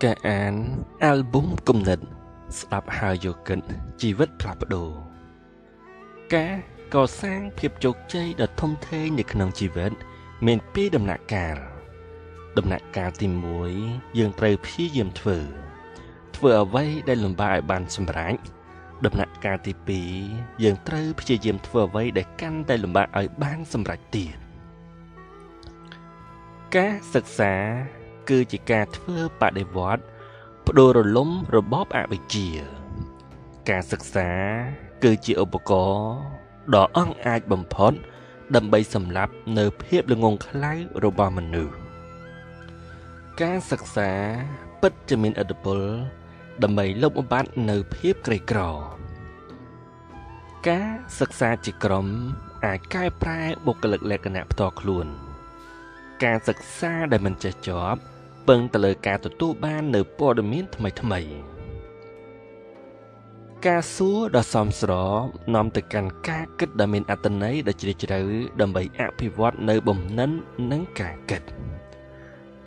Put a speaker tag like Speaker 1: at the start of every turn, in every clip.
Speaker 1: Cả án album công nhận sắp hai dấu kịch chỉ vết plap đồ. Cả có sang phiệp chốc chay đã thông thê như khăn chỉ vết mình pi đầm nạ cà. Đầm nạ cà tìm muối dương trời phía diêm thử. Thử ở vây đây lùm bài bàn xâm rãnh. Đầm nạ cà tìm pi dương trời phía diêm thử ở vây để căn đây lùm bài ở bàn xâm rãnh tiền. Cảศึกษาคือจิการធ្វើបដិវត្តបដូររលំរបបអវិជ្ជាការសិក្សាគឺជាឧបករណ៍ដ៏អង់អាចបំផុតដើម្បីសម្លាប់នៅភាពល្ងង់ខ្លៅរបស់មនុស្សការសិក្សាពិតជាមានឥទ្ធិពលដើម្បីលុបបំបាត់នៅភាពក្រីក្រការសិក្សាជាក្រុមអាចកែប្រែបុគ្គលិកលក្ខណៈផ្ទាល់ខ្លួនការសិក្សាដែលមិនចេះចប់ពឹងទៅលើការទទួលបាននៅព័ត៌មានថ្មីៗការសួរដ៏សមស្របនាំទៅកាន់ការគិតដែលមានអត្ថន័យដ៏ជ្រាលជ្រៅដើម្បីអភិវឌ្ឍនៅបំណិននិងការគិត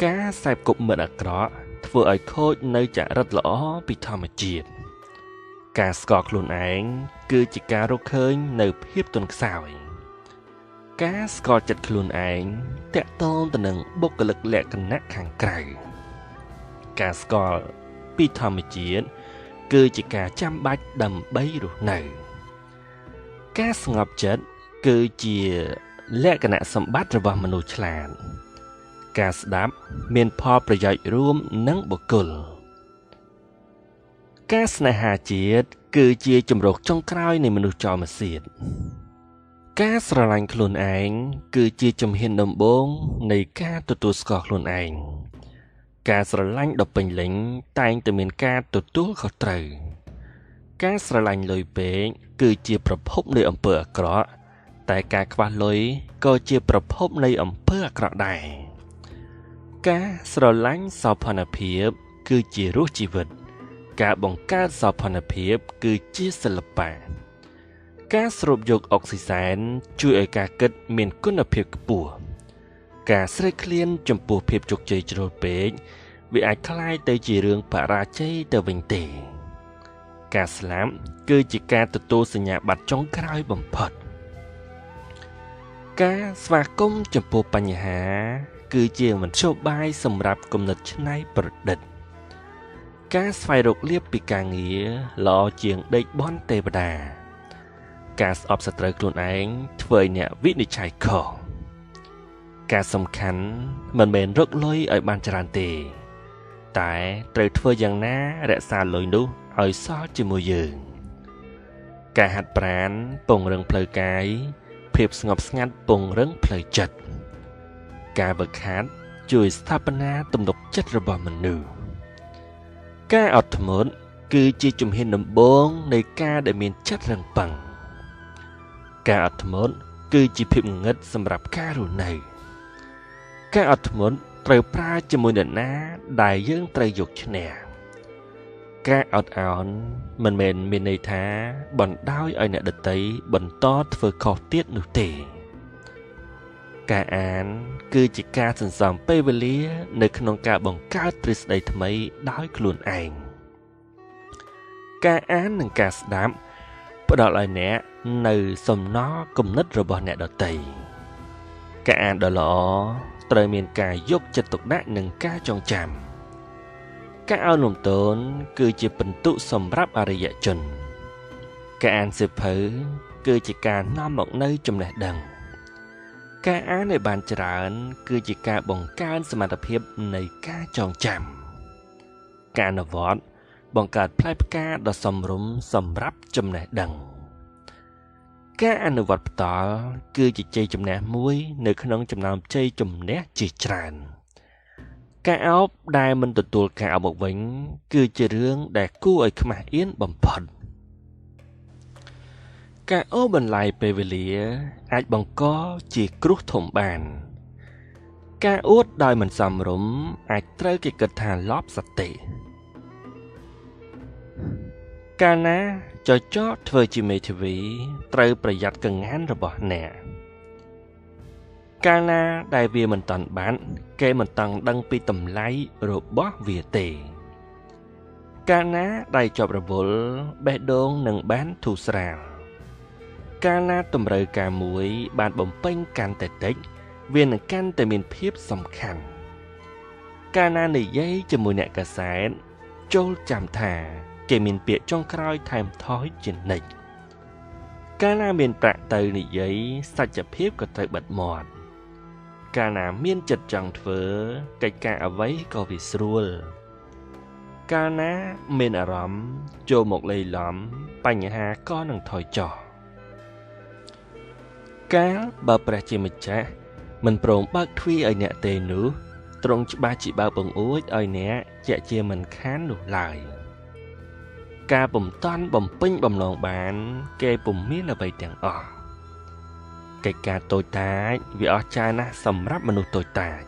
Speaker 1: ការសែបគប់មិត្តអាក្រក់ធ្វើឲ្យខូចនៅចរិតល្អពីធម្មជាតិការស្គាល់ខ្លួនឯងគឺជាការរកឃើញនៅភាពទន់ខ្សោយការស្គាល់ចិត្តខ្លួនឯងតាក់ទងទៅនឹងបុគ្គលិកលក្ខណៈខាងក្រៅការស្គាល់ពីធម្មជាតិគឺជាការចាំបាច់ដើម្បីរស់នៅការស្ងប់ចិត្តគឺជាលក្ខណៈសម្បត្តិរបស់មនុស្សឆ្លាតការស្ដាប់មានផលប្រយោជន៍រួមនឹងបុគ្គលការស្នេហាជាតិគឺជាជំរកចុងក្រោយនៃមនុស្សចោលម្សៀតការស្រឡាញ់ខ្លួនឯងគឺជាជំហានដំបូងនៃការទទួលស្គាល់ខ្លួនឯងការស្រឡាញ់ដ៏ពេញលេញតែងតែមានការទទួលខុសត្រូវការស្រឡាញ់លុយពេកគឺជាប្រភពនៃអំពើអាក្រក់តែការខ្វះលុយក៏ជាប្រភពនៃអំពើអាក្រក់ដែរការស្រឡាញ់សោភ័ណភាពគឺជារសជីវិតការបង្កើតសោភ័ណភាពគឺជាសិល្បៈការស្រូបយកអុកស៊ីសែនជួយឲ្យការគិតមានគុណភាពខ្ពស់ការស្រេកឃ្លានចំពោះភាពជោគជ័យជ្រុលពេកវាអាចคล้ายទៅជារឿងបរាជ័យទៅវិញទេការស្លាប់គឺជាការទទួលសញ្ញាបត្រចុងក្រោយបំផុតការស្វាគមន៍ចំពោះបញ្ហាគឺជាមធ្យោបាយសម្រាប់គំនិតច្នៃប្រឌិតការស្វែងរកលាភពីការងារល្អជាងដេកបន់ទេវតាការស្អប់សត្រូវខ្លួនឯងធ្វើឲ្យអ្នកវិនិច្ឆ័យខុសការសំខាន់មិនមែនរកលុយឲ្យបានច្រើនទេតែត្រូវធ្វើយ៉ាងណារក្សាលុយនោះឲ្យសល់ជាមួយយើងការហាត់ប្រាណពង្រឹងផ្លូវកាយភាពស្ងប់ស្ងាត់ពង្រឹងផ្លូវចិត្តការវឹកហាត់ជួយស្ថាបនាទំនុកចិត្តរបស់មនុស្សការអត់ធ្មត់គឺជាជំហានដំបូងនៃការដែលមានចិត្តរឹងប៉ឹងការអត់ធ្មត់គឺជាភាពងងឹតសម្រាប់ការរស់នៅការអត់ធ្មត់ត្រូវប្រើជាមួយអ្នកណាដែលយើងត្រូវយកឈ្នះការអត់ឱនមិនមែនមានន័យថាបណ្ដោយឲ្យអ្នកដទៃបន្តធ្វើខុសទៀតនោះទេការអានគឺជាការសន្សំពេលវេលានៅក្នុងការបង្កើតទ្រឹស្ដីថ្មីដោយខ្លួនឯងការអាននិងការស្ដាប់ផ្ដល់ឲ្យអ្នកនៅសំណល់គំនិតរបស់អ្នកដទៃការអានដ៏ល្អត្រូវមានការយកចិត្តទុកដាក់និងការចងចាំការឲ្យលំទោនគឺជាពិន្ទុសម្រាប់អរិយជនការអានសៀវភៅគឺជាការនាំមកនូវចំណេះដឹងការអានឲ្យបានច្រើនគឺជាការបង្កើនសមត្ថភាពនៃការចងចាំការអនុវត្តបង្កើតផ្លែផ្កាដ៏សមរម្យសម្រាប់ចំណេះដឹងការអនុវត្តផ្ទាល់គឺជាជ័យជំនះមួយនៅក្នុងចំណោមជ័យជំនះជាច្រើនការអោបដែលមិនទទួលការអោបមកវិញគឺជារឿងដែលគួរឲ្យខ្មាស់អៀនបំផុតការអូសបន្លាយពេលវេលាអាចបង្កជាគ្រោះធំបានការអួតដោយមិនសមរម្យអាចត្រូវគេគិតថាលបសតិកាលណាចចកធ្វើជាមេធាវីត្រូវប្រយ័ត្នកង្ហានរបស់អ្នកកាលណាដែលវាមិនតាន់បានគេមិនតាំងដឹងពីតម្លៃរបស់វាទេ កាលណាដៃជាប់រវល់បេះដូងនឹងបានធូរស្រាលកាលណាតម្រូវការមួយបានបំពេញកាន់តែតិចវានឹងកាន់តែមានភាពសំខាន់កាលណានិយាយជាមួយអ្នកកាសែតចូលចាំថាគេមានពាក្យចុងក្រោយថែមថយជានិច្ចកាលណាមានប្រាក់ទៅនិយាយសច្ចភាពក៏ត្រូវបិទមាត់កាលណាមានចិត្តចង់ធ្វើកិច្ចការអ្វីក៏វាស្រួលកាលណាមានអារម្មណ៍ចូលមកលៃលំបញ្ហាក៏នឹងថយចុះកាលបើព្រះជាម្ចាស់មិនព្រមបើកទ្វារឲ្យអ្នកទេនោះទ្រង់ច្បាស់ជាបើកបង្អួចឲ្យអ្នកជាក់ជាមិនខាននោះឡើយការបំតាន់បំពេញបំណងបានគេពុំមានអ្វីទាំងអស់កិច្ចការតូចតាចវាអស្ចារ្យណាស់សម្រាប់មនុស្សតូចតាច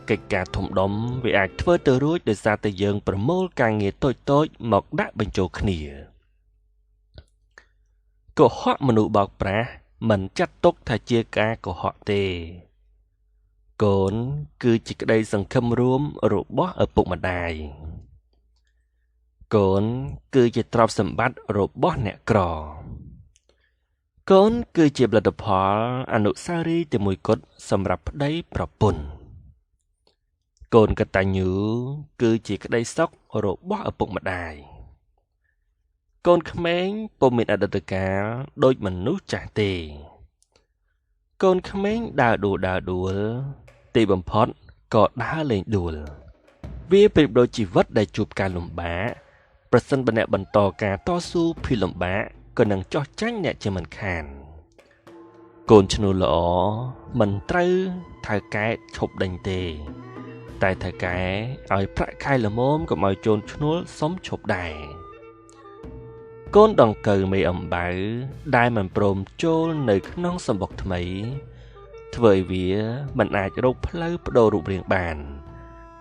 Speaker 1: កិច្ចការធំដុំវាអាចធ្វើទៅរួចដោយសារតែយើងប្រមូលការងារតូចៗមកដាក់បញ្ចូលគ្នាកុហកមនុស្សបោកប្រាស់មិនចាត់ទុកថាជាការកុហកទេកូនគឺជាក្តីសង្ឃឹមរួមរបស់ឪពុកម្ដាយកូនគឺជាទ្រព្យសម្បត្តិរបស់អ្នកក្រកូនគឺជាផលិតផលអនុស្សាវរីយ៍តែមួយគត់សម្រាប់ប្តីប្រពន្ធកូនកតញ្ញូគឺជាក្តីសុខរបស់ឪពុកម្ដាយកូនក្មេងពុំមានអតីតកាលដូចមនុស្សចាស់ទេកូនក្មេងដើរដួលទីបំផុតក៏ដើរលេងដួលវាប្រៀបដូចជីវិតដែលជួបការលំបាកប្រសិនបើអ្នកបន្តការតស៊ូភីលំបាកក៏នឹងចោះចាញ់អ្នកជាមិនខានកូនឈ្នួលល្អមិនត្រូវថៅកែឈប់ដេញទេតែថៅកែឲ្យប្រាក់ខែល្មមកុំឲ្យជូនឈ្នួលសុំឈប់ដែរកូនដង្កូវមេអំបៅដែលមិនព្រមចូលនៅក្នុងសម្បុកថ្មីធ្វើឲ្យវាមិនអាចរកផ្លូវបដូររូបរាងបាន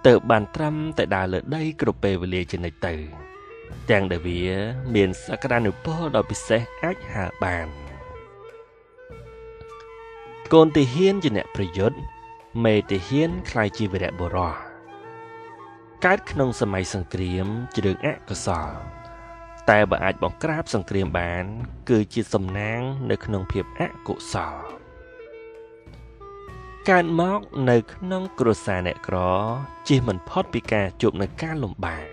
Speaker 1: ទើបបានត្រឹមតែដើរលើដីគ្រប់ពេលវេលាជានិច្ចទៅទាំងដែលវាមានសក្តានុពលដ៏ពិសេសអាចហើរបានកូនទាហានជាអ្នកប្រយុទ្ធមេទាហានខ្លាយជាវីរបុរសកើតក្នុងសម័យសង្គ្រាមជារឿងអកុសលតែបើអាចបង្ក្រាបសង្គ្រាមបានគឺជាសំណាងនៅក្នុងភាពអកុសលកើតមកនៅក្នុងគ្រួសារអ្នកក្រជិះមិនផុតពីការជួបនឹងការលំបាក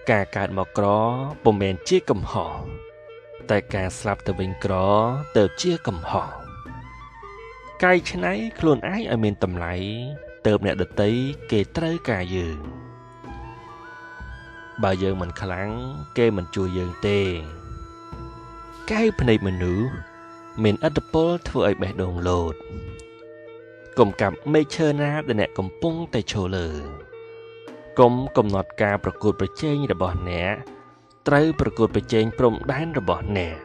Speaker 1: ការកើតមកក្រពុំមែនជាកំហុសតែការស្លាប់ទៅវិញក្រទៅជាកំហុសកាយឆ្នៃខ្លួនឯងឲ្យមានតម្លៃទៅអ្នកដទៃគេត្រូវការយើងបើយើងមិនខ្លាំងគេមិនជួយយើងទេកែវភ្នែកមនុស្សមានឥទ្ធិពលធ្វើឲ្យបេះដូងលោតកុំកាប់មែកឈើណាដែលអ្នកកំពុងតែឈរលើកុំកំណត់ការប្រកួតប្រជែងរបស់អ្នកត្រូវប្រកួតប្រជែងព្រំដែនរបស់អ្នក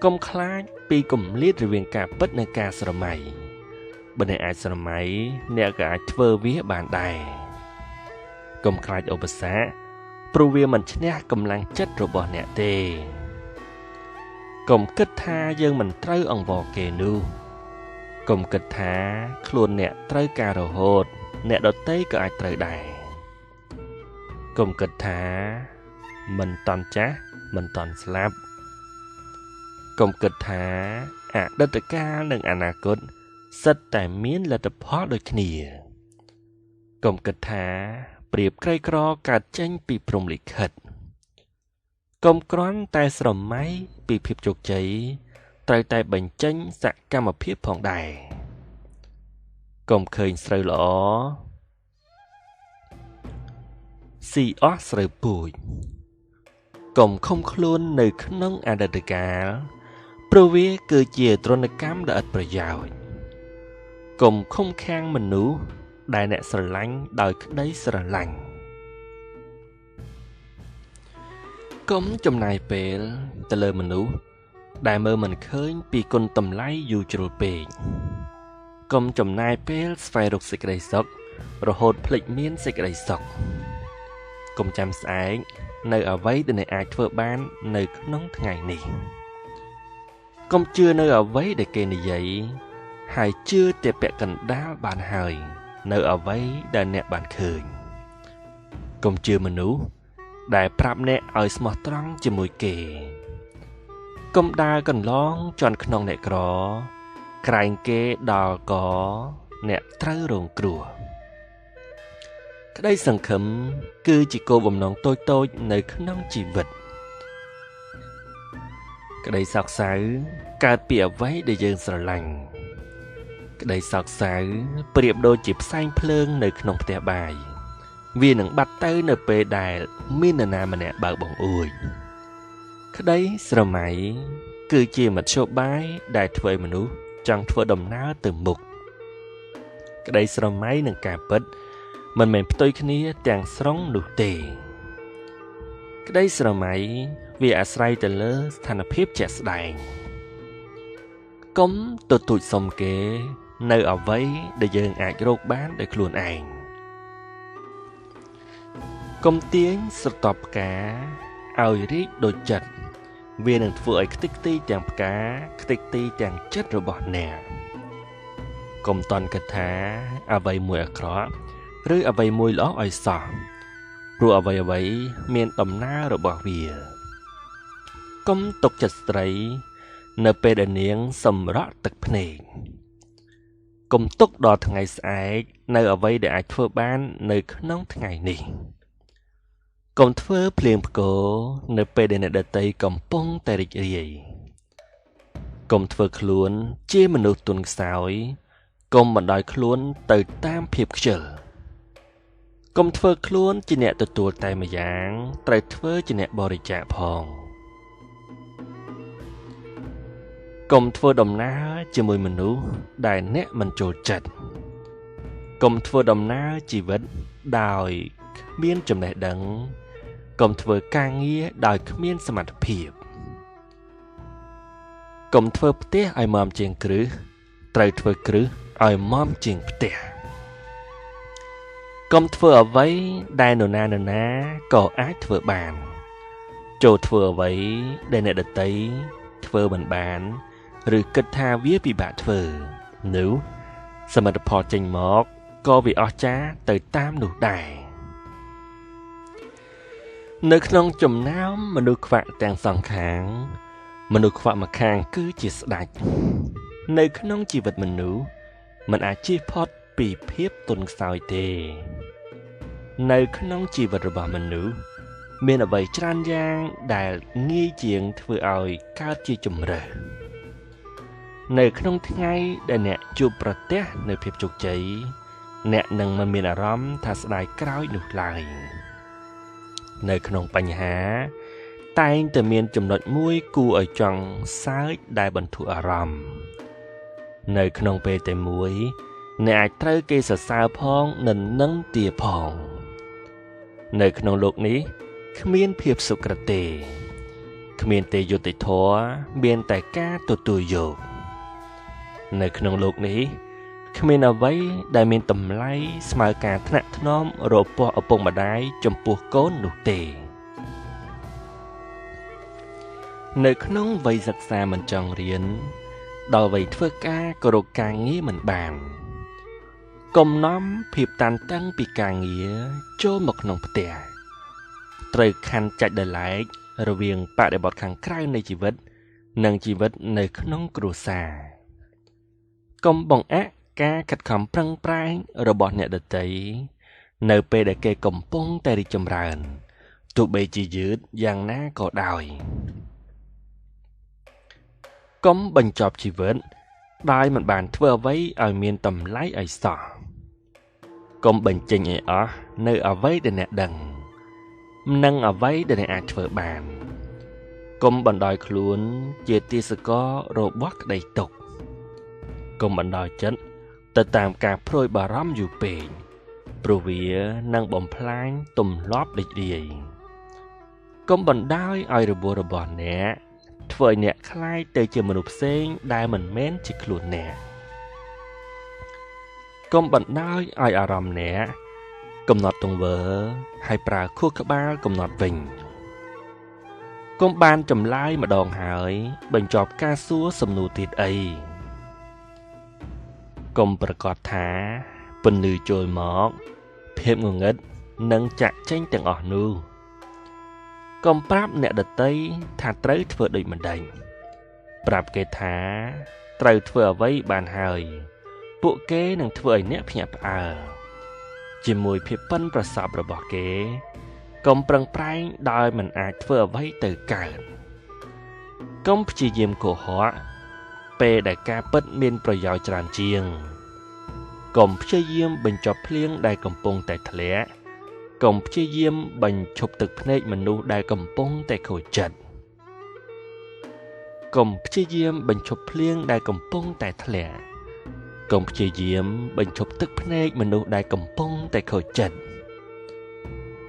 Speaker 1: កុំខ្លាចពីគម្លាតរវាងការពិតនិងការស្រមៃបើអ្នកអាចស្រមៃអ្នកក៏អាចធ្វើវាបានដែរកុំខ្លាចឧបសគ្គព្រោះវាមិនឈ្នះកម្លាំងចិត្តរបស់អ្នកទេកុំគិតថាយើងមិនត្រូវអង្វរគេនោះកុំគិតថាខ្លួនអ្នកត្រូវការរហូតអ្នកដទៃក៏អាចត្រូវដែរកុំគិតថាមិនតន់ចាស់មិនតន់ស្លាប់កុំគិតថាអតីតកាលនិងអនាគតសិតតែមានលទ្ធផលដូចគ្នាកុំគិតថាប្រៀបក្រីក្រកើតចេញពីព្រំលិខិតកុំគ្រាន់តែស្រមៃពីភាពជោគជ័យត្រូវតែបញ្ចេញសកម្មភាពផងដែរកុំឃើញស្រូវល្អស៊ីអស់ស្រូវពូជកុំខំខ្លួននៅក្នុងអតីតកាលព្រោះវាគឺជាទរណកម្មដ៏ឥតប្រយោជន៍កុំខំខាំងមនុស្សដែលអ្នកស្រឡាញ់ដោយក្តីស្រឡាញ់កុំចំណាយពេលទៅលើមនុស្សដែលមើលមិនឃើញពីគុណតម្លៃយូរជ្រុលពេកកុំចំណាយពេលស្វែងរកសេចក្តីសុខរហូតភ្លេចមានសេចក្តីសុខកុំចាំស្អែកនៅអ្វីដែលអ្នកអាចធ្វើបាននៅក្នុងថ្ងៃនេះកុំជឿនៅអ្វីដែលគេនិយាយហើយជឿតែពាក់កណ្ដាលបានហើយនៅអ្វីដែលអ្នកបានឃើញ កុំជឿមនុស្សដែលប្រាប់អ្នកឲ្យស្មោះត្រង់ជាមួយគេកុំដើរកន្លងជន់ក្នុងអ្នកក្រក្រែងគេដល់កអ្នកត្រូវរងគ្រោះក្តីសង្ឃឹមគឺជាគោលបំណងតូចៗនៅក្នុងជីវិតក្តីសោកសៅកើតពីអ្វីដែលយើងស្រឡាញ់ក្តីសោកសៅប្រៀបដូចជាផ្សែងភ្លើងនៅក្នុងផ្ទះបាយវានឹងបាត់ទៅនៅពេលដែលមាននរណាម្នាក់បើកបង្អួចក្តីស្រមៃគឺជាមធ្យោបាយដែលធ្វើឲ្យមនុស្សចង់ធ្វើដំណើរទៅមុខក្តីស្រមៃនឹងការពិតមិនមែនផ្ទុយគ្នាទាំងស្រុងនោះទេក្តីស្រមៃវាអាស្រ័យទៅលើស្ថានភាពជាក់ស្ដែងកុំទទូចសុំគេនៅអ្វីដែលយើងអាចរកបានដោយខ្លួនឯងកុំទាញស្រទាប់ផ្កាឲ្យរីកដូចចិត្តវានឹងធ្វើឲ្យខ្ទេចខ្ទីទាំងផ្កាខ្ទេចខ្ទីទាំងចិត្តរបស់អ្នកកុំតន់គិតថាអ្វីមួយអាក្រក់ឬអ្វីមួយល្អឲ្យសោះព្រោះអ្វីមានដំណើររបស់វាកុំទុកចិត្តស្ត្រីនៅពេលដែលនាងសម្រក់ទឹកភ្នែកកុំទុកដល់ថ្ងៃស្អែកនៅអ្វីដែលអាចធ្វើបាននៅក្នុងថ្ងៃនេះកុំធ្វើភ្លៀងផ្គរនៅពេលដែលអ្នកដទៃកំពុងតែរីករាយកុំធ្វើខ្លួនជាមនុស្សទន់ខ្សោយកុំបណ្ដោយខ្លួនទៅតាមភាពខ្ជិលកុំធ្វើខ្លួនជាអ្នកទទួលតែម្យ៉ាងត្រូវធ្វើជាអ្នកបរិច្ចាគផងកុំធ្វើដំណើរជាមួយមនុស្សដែលអ្នកមិនចូលចិត្តកុំធ្វើដំណើរជីវិតដោយគ្មានចំណេះដឹងកុំធ្វើការងារដោយគ្មានសមត្ថភាពកុំធ្វើផ្ទះឲ្យមាំជាងគ្រឹះត្រូវធ្វើគ្រឹះឲ្យមាំជាងផ្ទះកុំធ្វើអ្វីដែលនរណាក៏អាចធ្វើបានចូលធ្វើអ្វីដែលអ្នកដទៃធ្វើមិនបានឬគិតថាវាពិបាកធ្វើនោះសមិទ្ធផលចេញមកក៏វាអស្ចារ្យទៅតាមនោះដែរនៅក្នុងចំណោមមនុស្សខ្វាក់ទាំងសងខាងមនុស្សខ្វាក់ម្ខាងគឺជាស្ដេចនៅក្នុងជីវិតមនុស្សមិនអាចជៀសផុតពីភាពទន់ខ្សោយទេនៅក្នុងជីវិតរបស់មនុស្សមានអ្វីច្រើនយ៉ាងដែលងាយជាងធ្វើឲ្យកើតជាជម្រើសនៅក្នុងថ្ងៃដែលអ្នកជួបប្រទះនៅភាពជោគជ័យអ្នកនឹងមិនមានអារម្មណ៍ថាស្ដាយក្រោយនោះឡើយនៅក្នុងបញ្ហាតែងតែមានចំណុចមួយគួរឲ្យចង់សើចដែលបន្ធូរអារម្មណ៍នៅក្នុងពេលតែមួយអ្នកអាចត្រូវគេសរសើរផងនឹងទាផងនៅក្នុងโลกនេះគ្មានភាពសុក្រទេគ្មានទេយុត្តិធម៌មានតែការទទួលយកនៅក្នុងโลกនេះគ្មានអ្វីដែលមានតម្លៃស្មើការថ្នាក់ថ្នមរបស់ឪពុកម្ដាយចំពោះកូននោះទេនៅក្នុងវ័យសិក្សាមិនចង់រៀនដល់វ័យធ្វើការក៏រកការងារមិនបានកុំនាំភាពតានតឹងពីការងារចូលមកក្នុងផ្ទះត្រូវខណ្ឌចាច់ដោយឡែករវាងបរិបទខាងក្រៅនៃជីវិតនិងជីវិតនៅក្នុងគ្រួសារកុំបង្អាក់ការខិតខំប្រឹងប្រែងរបស់អ្នកដទៃនៅពេលដែលគេកំពុងតែរីកចម្រើនទោះបីជាយឺតយ៉ាងណាក៏ដោយកុំបញ្ចប់ជីវិតដោយមិនបានធ្វើអ្វីឲ្យមានតម្លៃឲ្យសោះកុំបញ្ចេញឲ្យអស់នៅអ្វីដែលអ្នកដឹងនិងអ្វីដែលអ្នកអាចធ្វើបានកុំបណ្ដោយខ្លួនជាទាសកររបស់ក្តីទុក្ខកុំបណ្ដោយចិត្តទៅតាមការព្រួយបារម្ភយូរពេកព្រោះវានឹងបំផ្លាញទម្លាប់រីករាយកុំបណ្ដោយឲ្យរបួសរបស់អ្នកធ្វើឲ្យអ្នកคล้ายទៅជាមនុស្សផ្សេងដែលមិនមែនជាខ្លួនអ្នកកុំបណ្ដោយឲ្យអារម្មណ៍អ្នកកំណត់ទង្វើហើយប្រើខួរក្បាលកំណត់វិញកុំបានចម្លើយម្ដងហើយបញ្ចប់ការសួរសំណួរទៀតអីកុំប្រកាសថាពន្លឺចូលមកភាពងងឹត នឹងចាក់ចេញទាំងអស់នោះកុំប្រាប់អ្នកដទៃថាត្រូវធ្វើដូចម្ដេចប្រាប់គេថាត្រូវធ្វើអ្វីបានហើយពួកគេនឹងធ្វើឲ្យអ្នកភ្ញាក់ផ្អើលជាមួយភាពប៉ិនប្រសប់របស់គេកុំប្រឹងប្រែងដោយមិនអាចធ្វើអ្វីទៅកើតកុំព្យាយាមកុហកពេលដែលការពិតមានប្រយោជន៍ច្រើនជាងកុំព្យាយាមបញ្ចប់ភ្លៀងដែលកំពុងតែធ្លាក់កុំព្យាយាមបញ្ឈប់ទឹកភ្នែកមនុស្សដែលកំពុងតែខូចចិត្តកុំព្យាយាមបញ្ឈប់ភ្លៀងដែលកំពុងតែធ្លាក់កុំព្យាយាមបញ្ឈប់ទឹកភ្នែកមនុស្សដែលកំពុងតែខូចចិត្ត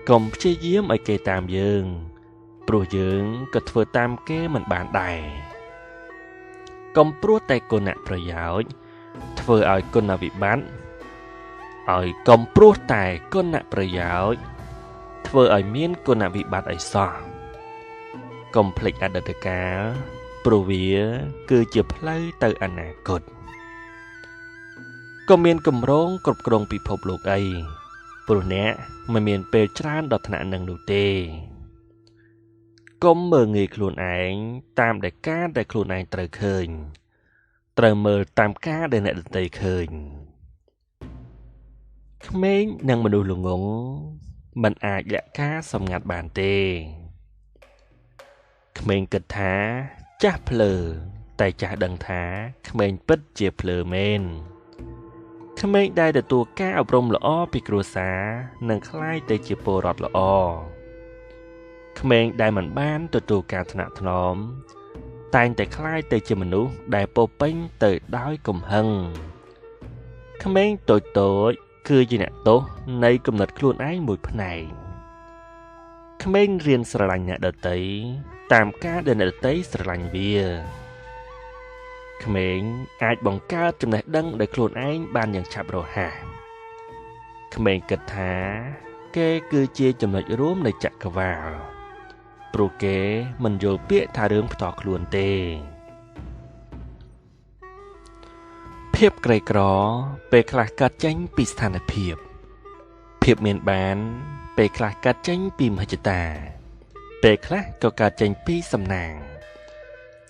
Speaker 1: កុំព្យាយាមឲ្យគេតាមយើងព្រោះយើងក៏ធ្វើតាមគេមិនបានដែរកុំព្រោះតែគុណប្រយោជន៍ធ្វើឲ្យគុណវិបត្តិឲ្យកុំព្រោះតែគុណប្រយោជន៍ធ្វើឲ្យមានគុណវិបត្តិឲ្យសោះកុំភ្លេចអតីតកាលព្រោះវាគឺជាផ្លូវទៅអនាគតក៏មានគម្រោងគ្រប់គ្រងពិភពលោកអីព្រោះអ្នកមិនមានពេលច្រើនដល់ថ្នាក់នឹងនោះទេកុំមើលងាយខ្លួនឯងតាមដែលការដែលខ្លួនឯងត្រូវឃើញត្រូវមើលតាមការដែលអ្នកដទៃឃើញក្មេងនិងមនុស្សល្ងងមិនអាចលាក់ការសម្ងាត់បានទេក្មេងគិតថាចាស់ភ្លើតែចាស់ដឹងថាក្មេងពិតជាភ្លើមែនក្មេងដែលទទួលការអប់រំល្អពីគ្រួសារនឹងក្លាយទៅជាពលរដ្ឋល្អក្មេងដែលមិនបានទទួលការថ្នាក់ថ្នមតែងតែក្លាយទៅជាមនុស្សដែលពោពេញទៅដោយកំហឹងក្មេងតូចគឺជាអ្នកទោសនៃគំនិតខ្លួនឯងមួយផ្នែកក្មេងរៀនស្រឡាញ់អ្នកដទៃតាមការដែលអ្នកដទៃស្រឡាញ់វាក្មេងអាចបង្កើតចំណេះដឹងដោយខ្លួនឯងបានយ៉ាងឆាប់រហ័សក្មេងគិតថាគេគឺជាចំណុចរួមនៃចក្រវាឡព្រោះគេមិនយល់ពាក្យថារឿងផ្ទាល់ខ្លួនទេភាពក្រីក្រពេលខ្លះកើតចេញពីស្ថានភាពមានបានពេលខ្លះកើតចេញពីមហិច្ឆតាពេលខ្លះក៏កើតចេញពីសំណាង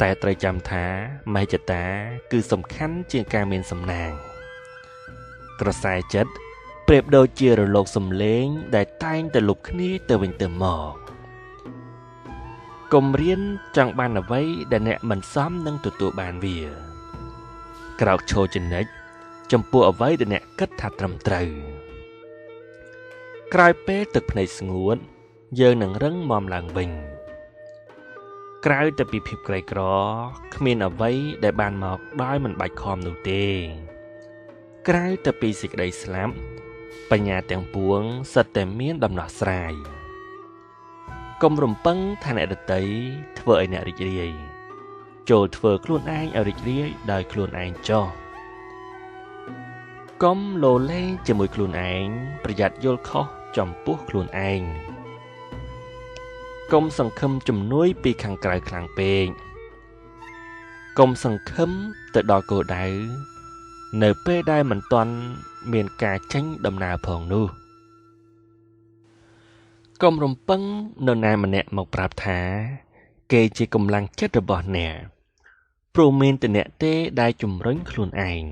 Speaker 1: តែត្រូវចាំថាមហិច្ឆតាគឺសំខាន់ជាងការមានសំណាងក្រសែចិត្តប្រៀបដូចជារលកសំឡេងដែលតែងតែលុបគ្នាទៅវិញទៅមកកុំរៀនចង់បានអ្វីដែលអ្នកមិនសមនឹងទទួលបានវាក្រោកឈរចំណិចចំពោះអ្វីដែលអ្នកគិតថាត្រឹមត្រូវក្រោយពេលទឹកភ្នែកស្ងួតយើងនឹងរឹងមាំឡើងវិញក្រៅតែពីភាពក្រីក្រគ្មានអ្វីដែលបានមកដោយមិនបាច់ខំនោះទេក្រៅតែពីសេចក្តីស្លាប់បញ្ញាទាំងពួងសិតតែមានដំណោះស្រាយកុំរំពឹងថាអ្នកដទៃធ្វើឲ្យអ្នករីករាយចូលធ្វើខ្លួនឯងឲ្យរីករាយដោយខ្លួនឯងចុះកុំលោលែងជាមួយខ្លួនឯងប្រយ័ត្នយល់ខុសចំពោះខ្លួនឯងកុំសង្ឃឹមជំនួយពីខាងក្រៅខ្លាំងពេកកុំសង្ឃឹមទៅដល់គោលដៅនៅពេលដែលមិនទាន់មានការចេញដំណើរផងនោះកុំរំពឹងនរណាម្នាក់មកប្រាប់ថាគេជាកម្លាំងចិត្តរបស់អ្នកព្រោះមានតែអ្នកទេដែលជំរុញខ្លួនឯង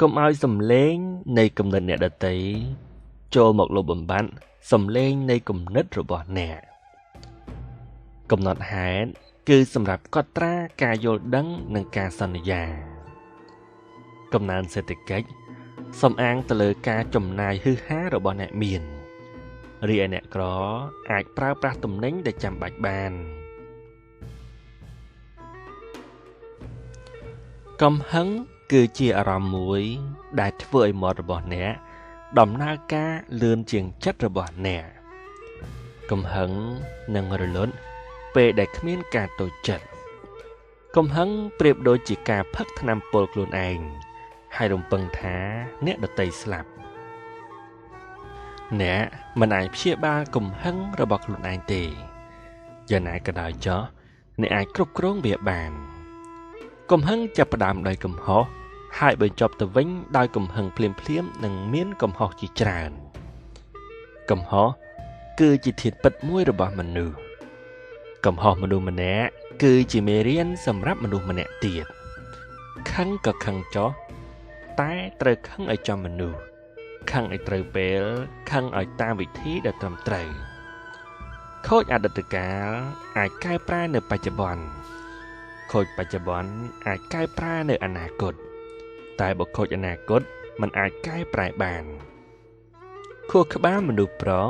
Speaker 1: កុំឲ្យសំឡេងនៃគំនិតអ្នកដទៃចូលមកលុបបំបាត់សំឡេងនៃគំនិតរបស់អ្នកកំណត់ហេតុគឺសម្រាប់កត់ត្រាការយល់ដឹងនិងការសន្យាកំណើនសេដ្ឋកិច្ចសំអាងទៅលើការចំណាយហឺហារបស់អ្នកមានរីឯអ្នកក្រអាចប្រើប្រាស់ទំនិញដែលចាំបាច់បានកំហឹងគឺជាអារម្មណ៍មួយដែលធ្វើឲ្យមាត់របស់អ្នកដំណើរការលឿនជាងចិត្តរបស់អ្នកកំហឹងនឹងរលត់ពេលដែលគ្មានការតូចចិត្តកំហឹងប្រៀបដូចជាការផឹកថ្នាំពុលខ្លួនឯងហើយរំពឹងថាអ្នកដទៃស្លាប់អ្នកមិនអាចព្យាបាលកំហឹងរបស់ខ្លួនឯងទេយ៉ាងណាក៏ដោយចុះអ្នកអាចគ្រប់គ្រងវាបានកំហឹងចាប់ផ្ដើមដោយកំហុសហើយបញ្ចប់ទៅវិញដោយកំហឹងភ្លាមៗនឹងមានកំហុសជាច្រើន កំហុសគឺជាធាតុពិតមួយរបស់មនុស្សកំហុសមនុស្សម្នាក់គឺជាមេរៀនសម្រាប់មនុស្សម្នាក់ទៀតខឹងក៏ខឹងចុះតែត្រូវខឹងឲ្យចំមនុស្សខឹងឲ្យត្រូវពេលខឹងឲ្យតាមវិធីដែលត្រឹមត្រូវខូចអតីតកាលអាចកែប្រែនៅបច្ចុប្បន្នខូចបច្ចុប្បន្នអាចកែប្រែនៅអនាគតតែបើខូចអនាគតมันអាចកែប្រែបានខួរក្បាលមនុស្សប្រុស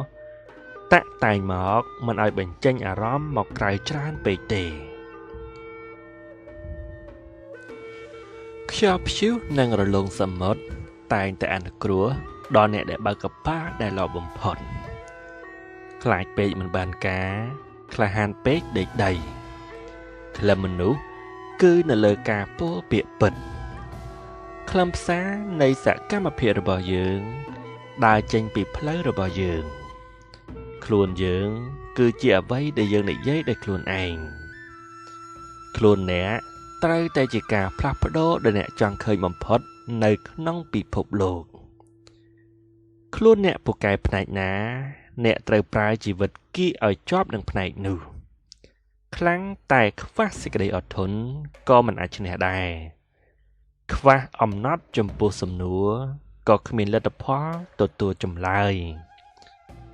Speaker 1: តាក់តែងមកមិនឲ្យបញ្ចេញអារម្មណ៍មកក្រៅច្រើនពេកទេខ្យល់ព្យុះនិងរលកសមុទ្រតែងតែអនុគ្រោះដល់អ្នកដែលបើកកប៉ាល់ដែលល្អបំផុតខ្លាចពេកមិនបានការក្លាហានពេកដេកដីក្លឹមមនុស្សគឺនៅលើការពោលពាក្យពិតខ្លឹមសារនៃសកម្មភាពរបស់យើងដើរចេញពីផ្លូវរបស់យើងខ្លួនយើងគឺជាអ្វីដែលយើងនិយាយដោយខ្លួនឯងខ្លួនអ្នកត្រូវតែជាការផ្លាស់ប្ដូរដែលអ្នកចង់ឃើញបំផុតនៅក្នុងពិភពលោកខ្លួនអ្នកពូកែផ្នែកណាអ្នកត្រូវប្រើជីវិតគីឲ្យជាប់នឹងផ្នែកនោះខ្លាំងតែខ្វះសេចក្តីអត់ធន់ក៏មិនអាចឈ្នះដែរខ្វះអំណត់ចំពោះសំណួរក៏គ្មានលទ្ធផលទទួលចម្លើយ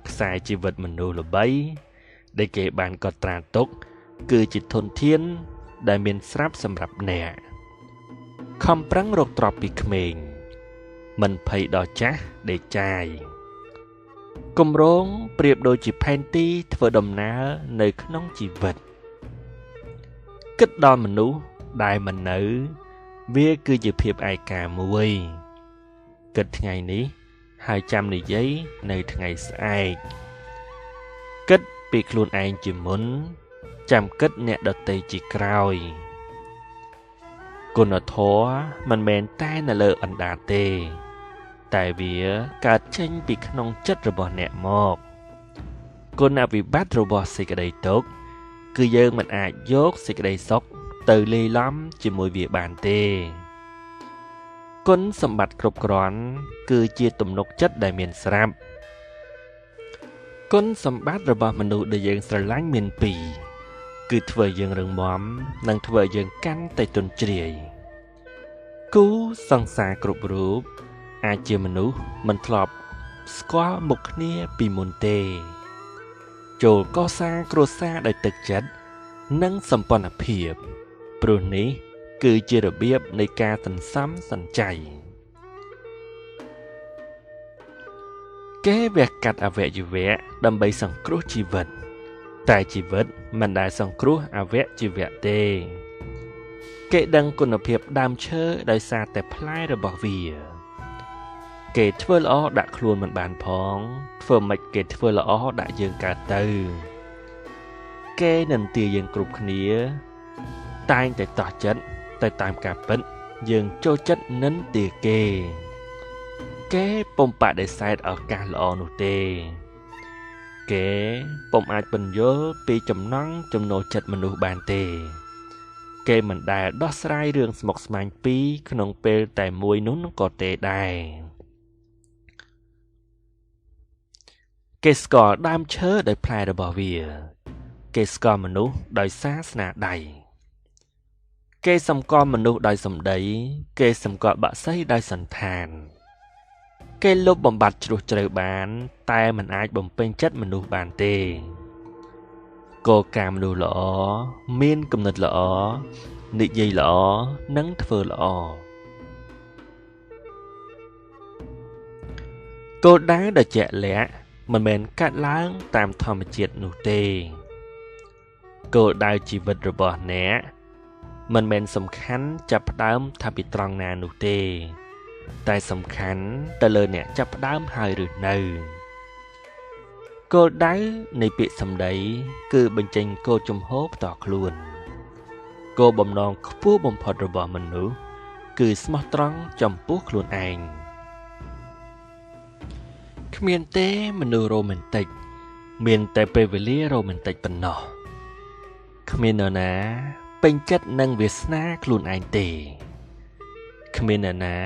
Speaker 1: ខ្សែជីវិតមនុស្សល្បីដែលគេបានកត់ត្រាទុកគឺជាធនធានដែលមានស្រាប់សម្រាប់អ្នកខំប្រឹងរកទ្រព្យពីក្មេងមិនភ័យដល់ចាស់ដេកចាយគម្រោងប្រៀបដូចជាផែនទីធ្វើដំណើរនៅក្នុងជីវិតគិតដល់មនុស្សដែលមិននៅវាគឺជាភាពឯកាមួយគិតថ្ងៃនេះហើយចាំនិយាយនៅថ្ងៃស្អែកគិតពីខ្លួនឯងជាមុនចាំគិតអ្នកដទៃជាក្រោយគុណធម៌មិនមែនតែនៅលើអណ្ដាតទេតែវាកើតចេញពីក្នុងចិត្តរបស់អ្នកមកគុណវិបត្តិរបស់សេចក្តីទុក្ខគឺយើងមិនអាចយកសេចក្តីសុខទៅលាយឡំជាមួយវាបានទេគុណសម្បត្តិគ្រប់គ្រាន់គឺជាទំនុកចិត្តដែលមានស្រាប់គុណសម្បត្តិរបស់មនុស្សដែលយើងស្រឡាញ់មានពីរគឺធ្វើយើងរឹងមាំនិងធ្វើយើងកាន់តែទន់ជ្រាយគូសង្សារគ្រប់រូបអាចជាមនុស្សមិនធ្លាប់ស្គាល់មុខគ្នាពីមុនទេចូលកសាងគ្រួសារដោយទឹកចិត្តនិងសម្ព័ន្ធភាពព្រោះនេះគឺជារបៀបនៃការសន្សំសំចៃគេវះកាត់អវយវៈដើម្បីសង្គ្រោះជីវិតតែជីវិតមិនដែលសង្គ្រោះអវយវៈទេគេដឹងគុណភាពដើមឈើដោយសារតែផ្លែរបស់វាគេធ្វើល្អដាក់ខ្លួនមិនបានផងធ្វើម៉េចគេធ្វើល្អដាក់យើងកើតទៅគេនិន្ទាយើងគ្រប់គ្នាតែងតែតោះចិត្តទៅតាមការពិតយើងចូលចិត្តនិន្ទាគេពុំបដិសេធឱកាសល្អនោះទេគេពុំអាចបញ្យល់ពីចំណង់ចំណូលចិត្តមនុស្សបានទេគេមិនដែលដោះស្រាយរឿងស្មុគស្មាញពីរក្នុងពេលតែមួយនោះក៏ទេដែរគេស្គាល់ដើមឈើដោយផ្លែរបស់វាគេស្គាល់មនុស្សដោយសារស្នាដៃគេសម្គាល់មនុស្សដោយសម្ដីគេសម្គាល់បក្សីដោយសន្តានគេលុបបំបត្តិជ្រុះជ្រៅបានតែមិនអាចបំពេញចិត្តមនុស្សបានទេគោលការណ៍មនុស្សល្អមានគំនិតល្អនិយាយល្អនិងធ្វើល្អគោលដៅដ៏ជាក់លាក់មិនមែនកាត់ឡើងតាមធម្មជាតិនោះទេគោលដៅជីវិតរបស់អ្នកមិនមែនសំខាន់ចាប់ផ្ដើមថាពីត្រង់ណានោះទេតែសំខាន់ទៅលើអ្នកចាប់ផ្ដើមហើយឬនៅគោលដៅនៃពាក្យសម្ដីគឺបញ្ចេញគោលជំហរផ្ទាល់ខ្លួនគោលបំណងខ្ពស់បំផុតរបស់មនុស្សគឺស្មោះត្រង់ចំពោះខ្លួនឯងគ្មានទេមនុស្សរ៉ូមែនទិកមានតែពេលវេលារ៉ូមែនទិកប៉ុណ្ណោះគ្មាននរណាពេញចិត្តនឹងវាសនាខ្លួនឯងទេគ្មាននរណា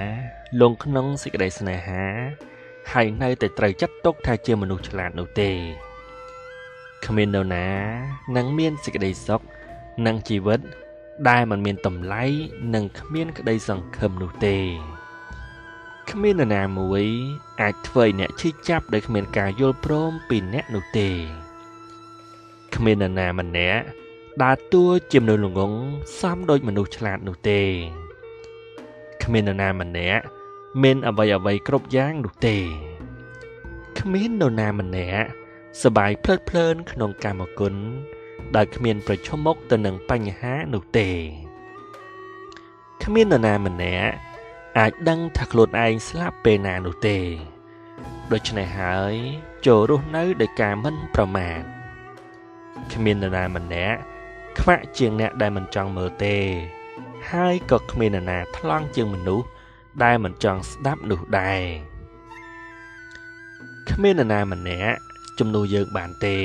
Speaker 1: លងក្នុងសេចក្តីស្នេហា ហើយនៅតែត្រូវចាត់ទុកថាជាមនុស្សឆ្លាតនោះទេគ្មាននរណានឹងមានសេចក្តីសុខនិងជីវិតដែលមិនមានតម្លៃនិងគ្មានក្តីសង្ឃឹមនោះទេគ្មាននរណាមួយអាចធ្វើឲ្យអ្នកឈឺចាប់ដោយគ្មានការយល់ព្រមពីអ្នកនោះទេគ្មាននរណាម្នាក់ដើរតួជាមនុស្សល្ងង់សមដូចមនុស្សឆ្លាតនោះទេគ្មាននរណាម្នាក់មានអ្វីគ្រប់យ៉ាងនោះទេគ្មាននរណាម្នាក់សប្បាយភ្លើតភ្លើនក្នុងកាមគុណដែលគ្មានប្រឈមមុខទៅនឹងបញ្ហានោះទេគ្មាននរណាម្នាក់អាចដឹងថាខ្លួនឯងស្លាប់ពេលណានោះទេដូច្នេះហើយចូលរស់នៅដោយការមិនប្រមាទគ្មាននរណាម្នាក់ខ្វាក់ជាងអ្នកដែលមិនចង់មើលទេហើយក៏គ្មាននរណាថ្លង់ជាងមនុស្សដែលមិនចង់ស្ដាប់នោះដែរគ្មាននរណាម្នាក់ជំនួសយើងបានទេ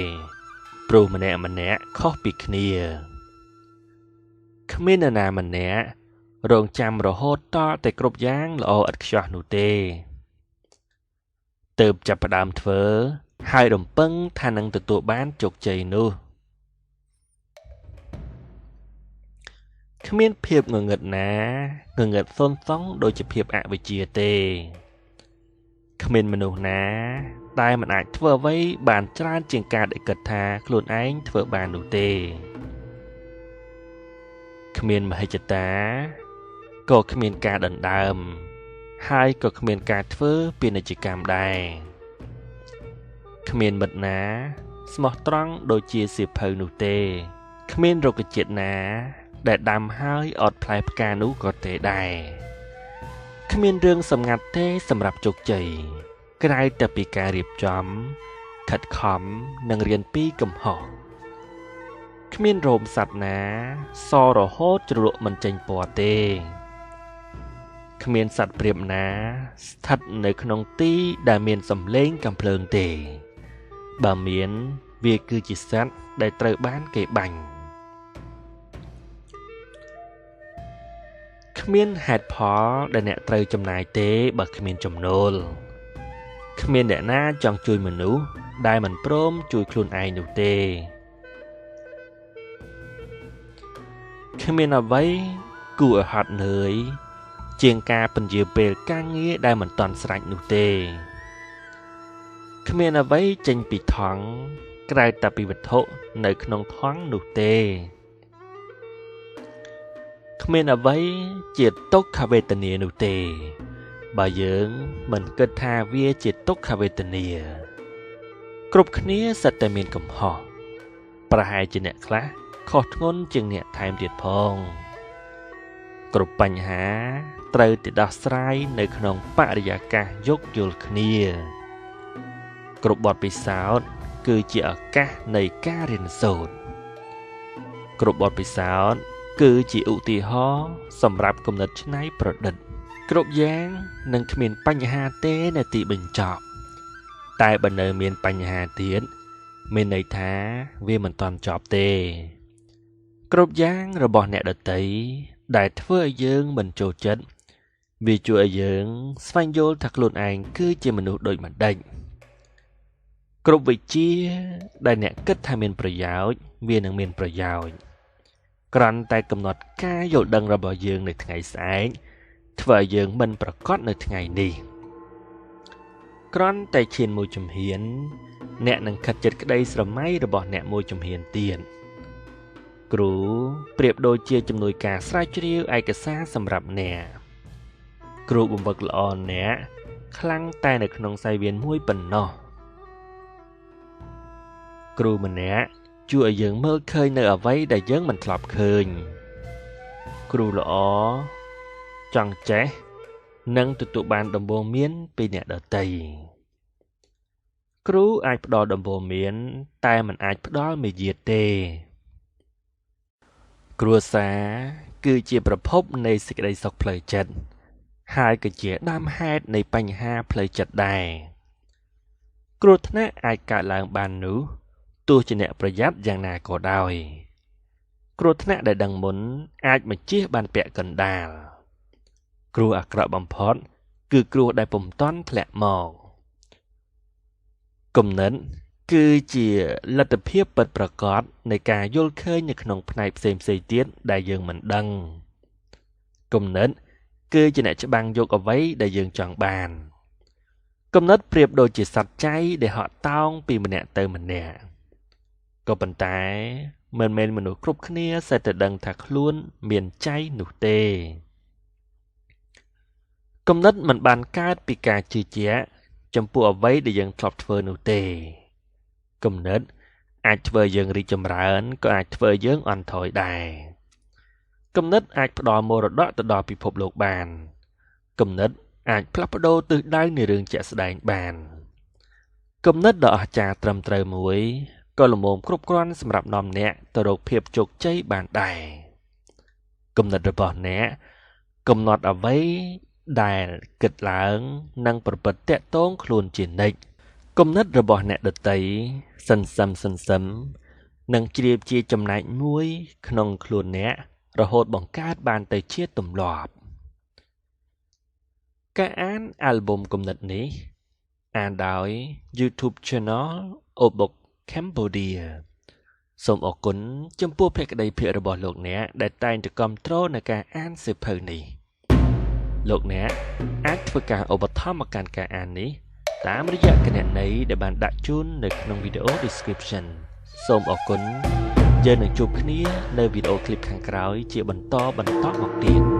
Speaker 1: ព្រោះម្នាក់ខុសពីគ្នាគ្មាននរណាម្នាក់រងចាំរហូតតតែគ្រប់យ៉ាងល្អឥតខ្ចោះនោះទេទើបចាប់ផ្ដើមធ្វើហើយរំពឹងថានឹងទទួលបានជោគជ័យនោះគ្មានភាពងងឹតណាងងឹតសុនសងដូចជាភាពអវិជ្ជាទេគ្មានមនុស្សណាដែលមិនអាចធ្វើអ្វីបានច្រើនជាងការដែលគិតថាខ្លួនឯងធ្វើបាននោះទេគ្មានមហិច្ឆតាក៏គ្មានការដណ្ដើមហើយក៏គ្មានការធ្វើពាណិជ្ជកម្មដែរគ្មានមិត្តណាស្មោះត្រង់ដូចជាសៀវភៅនោះទេគ្មានរុក្ខជាតិណាដែលដាំហើយអត់ផ្លែផ្កានោះក៏ទេដែរគ្មានរឿងសម្ងាត់ទេសម្រាប់ជោគជ័យក្រៅតែពីការរៀបចំខិតខំនិងរៀនពីកំហុសគ្មានរោមសត្វណាសរហូតជ្រលក់មិនចេញពណ៌ទេគ្មានសត្វព្រាបណាស្ថិតនៅក្នុងទីដែលមានសំឡេងកាំភ្លើងទេបើមានវាគឺជាសត្វដែលត្រូវបានគេបាញ់គ្មានហេតុផលដែលអ្នកត្រូវចំណាយទេបើគ្មានចំណូលគ្មានអ្នកណាចង់ជួយមនុស្សដែលមិនព្រមជួយខ្លួនឯងនោះទេគ្មានអ្វីគួរឲ្យហត់នឿយជាងការពន្យាពេលការងារដែលមិនទាន់ស្រេចនោះទេគ្មានអ្វីចេញពីថង់ក្រៅតែពីវត្ថុនៅក្នុងថង់នោះទេគ្មានអ្វីជាទុក្ខវេទនានោះទេបើយើងមិនគិតថាវាជាទុក្ខវេទនាគ្រប់គ្នាសិតតែមានកំហុសប្រហែលជាអ្នកខ្លះខុសធ្ងន់ជាងអ្នកថែមទៀតផងគ្រប់បញ្ហាត្រូវតែដោះស្រាយនៅក្នុងបរិយាកាសយោគយល់គ្នាគ្រប់បទពិសោធន៍គឺជាឱកាសនៃការរៀនសូត្រគ្រប់បទពិសោធន៍គឺជាឧទាហរណ៍សម្រាប់គំនិតច្នៃប្រឌិតគ្រប់យ៉ាងនឹងគ្មានបញ្ហាទេនៅទីបញ្ចប់តែបើនៅមានបញ្ហាទៀតមានន័យថាវាមិនទាន់ចប់ទេគ្រប់យ៉ាងរបស់អ្នកដទៃដែលធ្វើឲ្យយើងមិនចូលចិត្តវាជួយឲ្យយើងស្វែងយល់ថាខ្លួនឯងគឺជាមនុស្សដូចម្ដេចគ្រប់វិជ្ជាដែលអ្នកគិតថាមានប្រយោជន៍វានឹងមានប្រយោជន៍គ្រាន់តែកំណត់ការយល់ដឹងរបស់យើងនៅថ្ងៃស្អែកធ្វើឲ្យយើងមិនប្រកបនៅថ្ងៃនេះគ្រាន់តែឈានមួយជំហានអ្នកនឹងខិតជិតក្តីស្រមៃរបស់អ្នកមួយជំហានទៀតគ្រូប្រៀបដូចជាជំនួយការស្រាវជ្រាវឯកសារសម្រាប់អ្នកគ្រូបង្វឹកល្អអ្នកខ្លាំងតែនៅក្នុងសាយវានមួយប៉ុណ្ណោះគ្រូម្នាក់ជួយឲ្យយើងមើលឃើញនៅអ្វីដែលយើងមិនធ្លាប់ឃើញគ្រូល្អចង់ចេះនិងទទួលបានដំបូន្មានពីអ្នកដទៃគ្រូអាចផ្ដល់ដំបូន្មានតែមិនអាចផ្ដល់មារយាទទេគ្រួសារគឺជាប្រភពនៃសេចក្តីសុខផ្លូវចិត្តហើយក៏ជាដើមហេតុនៃបញ្ហាផ្លូវចិត្តដែរគ្រោះថ្នាក់អាចកើតឡើងបាននោះទោះជាអ្នកប្រយ័ត្នយ៉ាងណាក៏ដោយគ្រោះថ្នាក់ដែលដឹងមុនអាចបញ្ជៀសបានពាក់កណ្ដាលគ្រោះអាក្រក់បំផុតគឺគ្រោះដែលពុំទាន់ធ្លាក់មក គំនិតគឺជាលទ្ធភាពពិតប្រាកដនៃការយល់ឃើញនៅក្នុងផ្នែកផ្សេងៗទៀតដែលយើងមិនដឹងគំនិតគឺជាអ្នកច្បាំងយកអ្វីដែលយើងចង់បានគំនិតប្រៀបដូចជាសត្វចៃដែលហក់តោងពីម្នាក់ទៅម្នាក់ក៏ប៉ុន្តែមិនមែនមនុស្សគ្រប់គ្នាសេះតែដឹងថាខ្លួនមានចៃនោះទេគំនិតមិនបានកើតពីការជឿជាក់ចំពោះអ្វីដែលយើងធ្លាប់ធ្វើនោះទេគំនិតអាចធ្វើយើងរីកចម្រើនក៏អាចធ្វើយើងអន់ថយដែរគំនិតអាចផ្ដល់មរតកទៅដល់ពិភពលោកបានគំនិតអាចផ្លាស់ប្ដូរទិសដៅនៃរឿងជាក់ស្ដែងបានគំនិតដ៏អស្ចារ្យត្រឹមត្រូវមួយក៏ល្មមគ្រប់គ្រាន់សម្រាប់នាំអ្នកទៅរកភាពជោគជ័យបានដែរគំនិតរបស់អ្នកកំណត់អ្វីដែលគិតឡើងនិងប្រព្រឹត្តតាក់ទងខ្លួនជានិច្ចគំនិតរបស់អ្នកដទៃសន្សឹមនិងជ្រាបជាចំណែកមួយក្នុងខ្លួនអ្នករហូតបង្កើតបានទៅជាទម្លាប់ការអានអាល់ប៊ុមគំនិតនេះអានដោយ YouTube Channel Obook Cambodia សូមអរគុណចំពោះភក្ដីភាពរបស់លោកអ្នកដែលតែងតែគាំទ្រនៅការអានសៀវភៅនេះលោកអ្នកអាចធ្វើការឧបត្ថម្ភមកកាន់ការអាននេះតាមរយៈគណនីដែលបានដាក់ជូននៅក្នុងវីដេអូ description សូមអរគុណយើងនឹងជួបគ្នានៅវីដេអូឃ្លីបខាងក្រោយជាបន្តមកទៀត